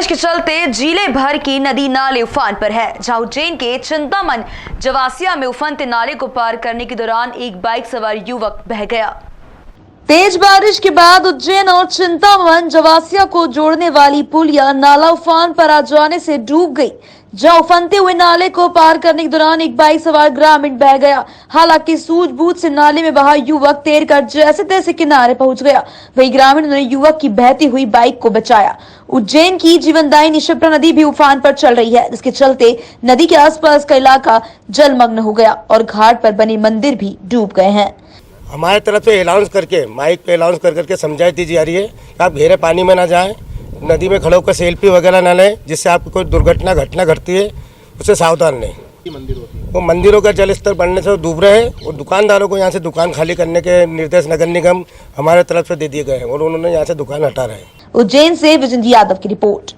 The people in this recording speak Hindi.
बारिश के चलते जिले भर की नदी नाले उफान पर है, जहां उज्जैन के चिंतामन जवासिया में उफनते नाले को पार करने के दौरान एक बाइक सवार युवक बह गया। तेज बारिश के बाद उज्जैन और चिंतामन जवासिया को जोड़ने वाली पुलिया नाला उफान पर आ जाने से डूब गई, जहां उफनते हुए नाले को पार करने के दौरान एक बाइक सवार ग्रामीण बह गया। हालांकि सूझबूझ से नाले में बहा युवक तैरकर जैसे तैसे किनारे पहुंच गया। वही ग्रामीणों ने युवक की बहती हुई बाइक को बचाया। उज्जैन की जीवनदायिनी क्षिप्रा नदी भी उफान पर चल रही है, जिसके चलते नदी के आसपास का इलाका जलमग्न हो गया और घाट पर बने मंदिर भी डूब गए हैं। हमारे तरफ से अनाउंस करके माइक पे अनाउंस करके समझाई दी जा रही है कि आप गहरे पानी में ना जाएं, नदी में खड़े होकर सेल्फी वगैरह ना लें, जिससे आपको कोई घटना घटती है उससे सावधान रहें। वो मंदिरों का जल स्तर बढ़ने से डूब रहे हैं और दुकानदारों को यहाँ से दुकान खाली करने के निर्देश नगर निगम हमारे तरफ से दे दिए गए हैं और उन्होंने यहाँ से दुकान हटा रहे हैं। उज्जैन से विजेंद्र यादव की रिपोर्ट।